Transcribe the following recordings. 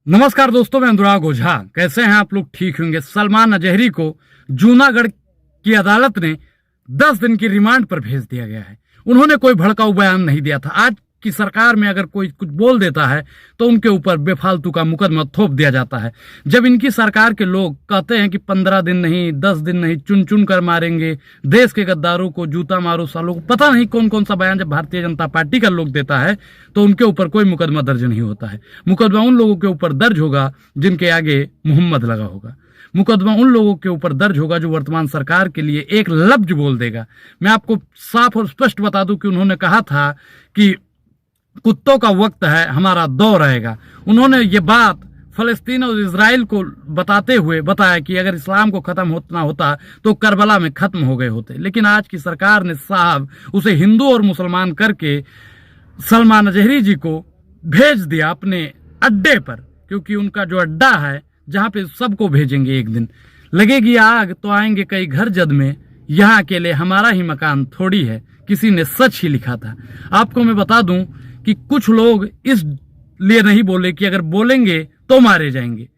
नमस्कार दोस्तों, मैं अनुराग ओझा। कैसे हैं आप लोग? ठीक होंगे। सलमान अजहरी को जूनागढ़ की अदालत ने 10 दिन की रिमांड पर भेज दिया गया है। उन्होंने कोई भड़काऊ बयान नहीं दिया था। आज की सरकार में अगर कोई कुछ बोल देता है तो उनके ऊपर बेफालतू का मुकदमा थोप दिया जाता है। जब इनकी सरकार के लोग कहते हैं कि 15 दिन नहीं, 10 दिन नहीं, चुन चुन कर मारेंगे, देश के गद्दारों को जूता मारो सालों को, पता नहीं कौन कौन सा बयान जब भारतीय जनता पार्टी का लोग देता है तो उनके ऊपर कोई मुकदमा दर्ज नहीं होता है। मुकदमा उन लोगों के ऊपर दर्ज होगा जिनके आगे मोहम्मद लगा होगा। मुकदमा उन लोगों के ऊपर दर्ज होगा जो वर्तमान सरकार के लिए एक लफ्ज बोल देगा। मैं आपको साफ और स्पष्ट बता दूं कि उन्होंने कहा था कि कुत्तों का वक्त है, हमारा दौर आएगा। उन्होंने ये बात फलस्तीन और इजराइल को बताते हुए बताया कि अगर इस्लाम को खत्म होना होता तो करबला में खत्म हो गए होते। लेकिन आज की सरकार ने साहब उसे हिंदू और मुसलमान करके सलमान अजहरी जी को भेज दिया अपने अड्डे पर, क्योंकि उनका जो अड्डा है जहां पे सबको भेजेंगे। एक दिन लगेगी आग तो आएंगे कई घर जद में, यहाँ अकेले हमारा ही मकान थोड़ी है, किसी ने सच ही लिखा था। आपको मैं बता दूं कि कुछ लोग इस लिए नहीं बोले कि अगर बोलेंगे तो मारे जाएंगे।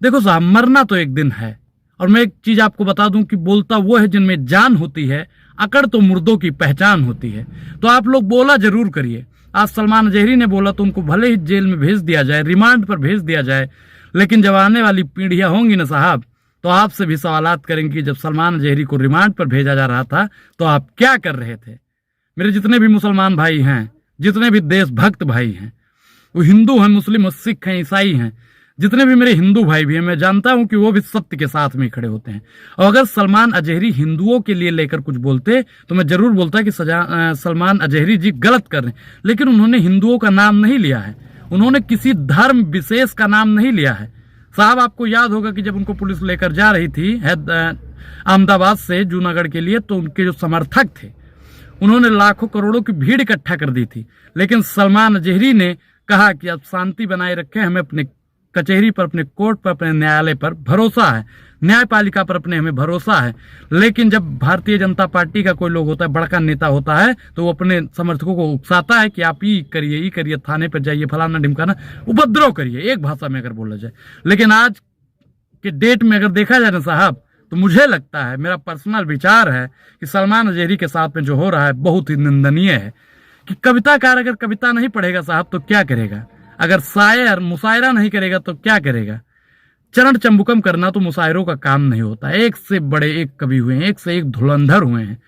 देखो साहब, मरना तो एक दिन है। और मैं एक चीज आपको बता दूं कि बोलता वो है जिनमें जान होती है, अकड़ तो मुर्दों की पहचान होती है। तो आप लोग बोला जरूर करिए। आज सलमान अजहरी ने बोला तो उनको भले ही जेल में भेज दिया जाए, रिमांड पर भेज दिया जाए, लेकिन जब आने वाली पीढ़ियां होंगी ना साहब, तो आपसे भी सवालात करेंगी जब सलमान अजहरी को रिमांड पर भेजा जा रहा था तो आप क्या कर रहे थे। मेरे जितने भी मुसलमान भाई हैं, जितने भी देशभक्त भाई हैं, वो हिंदू हैं, मुस्लिम, सिख हैं, ईसाई हैं, जितने भी मेरे हिंदू भाई भी हैं, मैं जानता हूं कि वो भी सत्य के साथ में खड़े होते हैं। और अगर सलमान अजहरी हिंदुओं के लिए लेकर कुछ बोलते तो मैं जरूर बोलता कि सलमान अजहरी जी गलत कर रहे हैं। लेकिन उन्होंने हिंदुओं का नाम नहीं लिया है, उन्होंने किसी धर्म विशेष का नाम नहीं लिया है। साहब, आपको याद होगा कि जब उनको पुलिस लेकर जा रही थी अहमदाबाद से जूनागढ़ के लिए, तो उनके जो समर्थक थे उन्होंने लाखों करोड़ों की भीड़ इकट्ठा कर दी थी। लेकिन सलमान अजहरी ने कहा कि अब शांति बनाए रखें, हमें अपने कचहरी पर, अपने कोर्ट पर, अपने न्यायालय पर भरोसा है, न्यायपालिका पर अपने हमें भरोसा है। लेकिन जब भारतीय जनता पार्टी का कोई लोग होता है, बड़का नेता होता है, तो वो अपने समर्थकों को उकसाता है कि आप ये करिए, थाने पर जाइए, फलाना ढिमकाना, उपद्रव करिए, एक भाषा में अगर बोला जाए। लेकिन आज के डेट में अगर देखा जाए ना साहब, तो मुझे लगता है, मेरा पर्सनल विचार है कि सलमान अजहरी के साथ में जो हो रहा है बहुत ही निंदनीय है। कि कविताकार अगर कविता नहीं पढ़ेगा साहब तो क्या करेगा? अगर शायर मुशायरा नहीं करेगा तो क्या करेगा? चरण चंबुकम करना तो मुशायरों का काम नहीं होता। एक से बड़े एक कवि हुए हैं, एक से एक धुरंधर हुए हैं,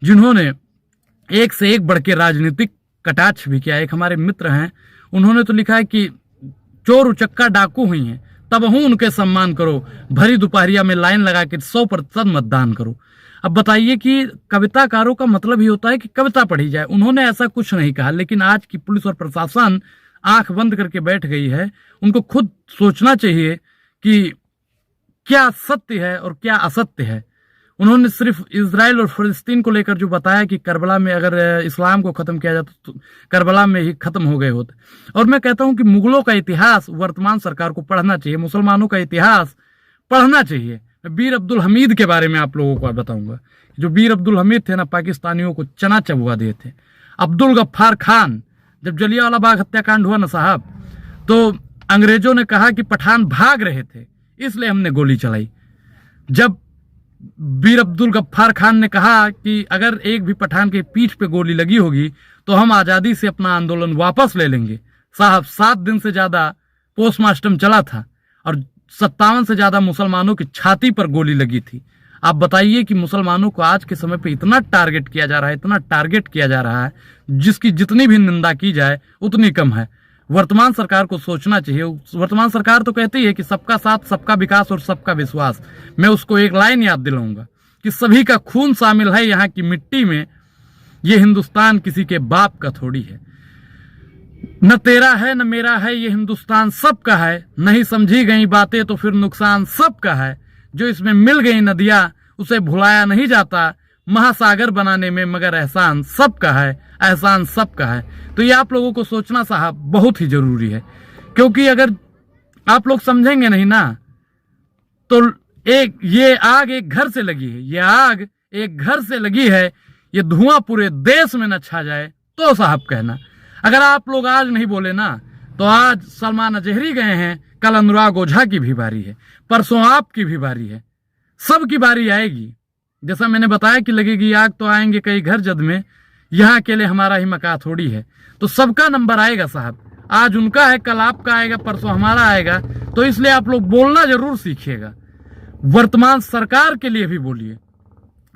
जिन्होंने एक से एक बढ़ के राजनीतिक कटाक्ष भी किया। एक हमारे मित्र हैं, उन्होंने तो लिखा है कि चोर उचक्का डाकू हुई हैं, तब हूं उनके सम्मान करो, भरी दोपहरिया में लाइन लगा के 100% मतदान करो। अब बताइए कि कविताकारों का मतलब ही होता है कि कविता पढ़ी जाए। उन्होंने ऐसा कुछ नहीं कहा, लेकिन आज की पुलिस और प्रशासन आंख बंद करके बैठ गई है। उनको खुद सोचना चाहिए कि क्या सत्य है और क्या असत्य है। उन्होंने सिर्फ इजराइल और फलस्तीन को लेकर जो बताया कि करबला में अगर इस्लाम को खत्म किया जाता तो करबला में ही खत्म हो गए होते। और मैं कहता हूं कि मुगलों का इतिहास वर्तमान सरकार को पढ़ना चाहिए, मुसलमानों का इतिहास पढ़ना चाहिए। मैं बीर अब्दुल हमीद के बारे में आप लोगों को बताऊंगा। जो बीर अब्दुल हमीद थे ना, पाकिस्तानियों को चना चबुआ दिए थे। अब्दुल गफ्फार खान, जब जलियांवाला बाग हत्याकांड हुआ ना साहब, तो अंग्रेजों ने कहा कि पठान भाग रहे थे इसलिए हमने गोली चलाई। जब बीर अब्दुल गफ्फार खान ने कहा कि अगर एक भी पठान के पीठ पे गोली लगी होगी तो हम आजादी से अपना आंदोलन वापस ले लेंगे, साहब 7 दिन से ज्यादा पोस्टमार्टम चला था और 57 से ज्यादा मुसलमानों की छाती पर गोली लगी थी। आप बताइए कि मुसलमानों को आज के समय पे इतना टारगेट किया जा रहा है, इतना टारगेट किया जा रहा है, जिसकी जितनी भी निंदा की जाए उतनी कम है। वर्तमान सरकार को सोचना चाहिए। वर्तमान सरकार तो कहती है कि सबका साथ, सबका विकास और सबका विश्वास। मैं उसको एक लाइन याद दिलाऊंगा कि सभी का खून शामिल है यहाँ की मिट्टी में, ये हिंदुस्तान किसी के बाप का थोड़ी है। न तेरा है न मेरा है, ये हिंदुस्तान सबका है। नहीं समझी गई बातें तो फिर नुकसान सबका है। जो इसमें मिल गई नदियां उसे भुलाया नहीं जाता, महासागर बनाने में मगर एहसान सबका है, एहसान सबका है। तो ये आप लोगों को सोचना साहब बहुत ही जरूरी है, क्योंकि अगर आप लोग समझेंगे नहीं ना तो ये आग एक घर से लगी है, ये आग एक घर से लगी है, ये धुआं पूरे देश में न छा जाए तो साहब कहना। अगर आप लोग आज नहीं बोले ना तो आज सलमान अजहरी गए हैं कल अनुराग ओझा की भी बारी है, परसों आपकी भी बारी है, सबकी बारी आएगी। जैसा मैंने बताया कि लगेगी आग तो आएंगे कई घर जद में, यहां अकेले हमारा ही मका थोड़ी है। तो सबका नंबर आएगा साहब, आज उनका है, कल आपका आएगा, परसों हमारा आएगा। तो इसलिए आप लोग बोलना जरूर सीखिएगा। वर्तमान सरकार के लिए भी बोलिए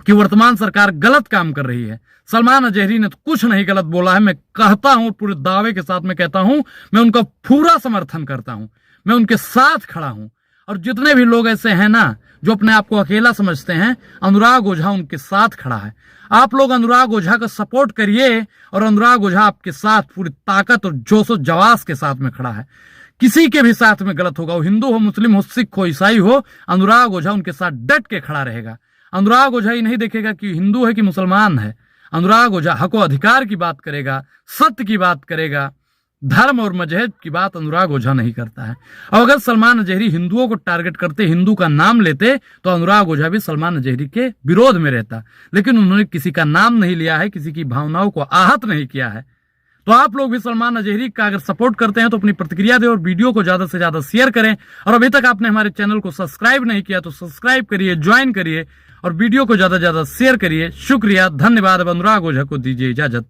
कि वर्तमान सरकार गलत काम कर रही है। सलमान अजहरी ने तो कुछ नहीं गलत बोला है। मैं कहता हूं, पूरे दावे के साथ मैं कहता हूं, मैं उनका पूरा समर्थन करता हूं, मैं उनके साथ खड़ा हूं। और जितने भी लोग ऐसे हैं ना जो अपने आप को अकेला समझते हैं, अनुराग ओझा उनके साथ खड़ा है। आप लोग अनुराग ओझा का सपोर्ट करिए और अनुराग ओझा आपके साथ पूरी ताकत और जोश और जवास के साथ में खड़ा है। किसी के भी साथ में गलत होगा, वो हिंदू हो, मुस्लिम हो, सिख हो, ईसाई हो, अनुराग ओझा उनके साथ डट के खड़ा रहेगा। अनुराग ओझा ही नहीं देखेगा कि हिंदू है कि मुसलमान है। अनुराग ओझा हक व अधिकार की बात करेगा, सत्य की बात करेगा, धर्म और मजहब की बात अनुराग ओझा नहीं करता है। और अगर सलमान अजहरी हिंदुओं को टारगेट करते, हिंदू का नाम लेते, तो अनुराग ओझा भी सलमान अजहरी के विरोध में रहता। लेकिन उन्होंने किसी का नाम नहीं लिया है, किसी की भावनाओं को आहत नहीं किया है। तो आप लोग भी सलमान अजहरी का अगर सपोर्ट करते हैं तो अपनी प्रतिक्रिया दें और वीडियो को ज्यादा से ज्यादा शेयर करें। और अभी तक आपने हमारे चैनल को सब्सक्राइब नहीं किया तो सब्सक्राइब करिए, ज्वाइन करिए और वीडियो को ज्यादा से ज्यादा शेयर करिए। शुक्रिया, धन्यवाद। अब अनुराग ओझा को दीजिए इजाजत।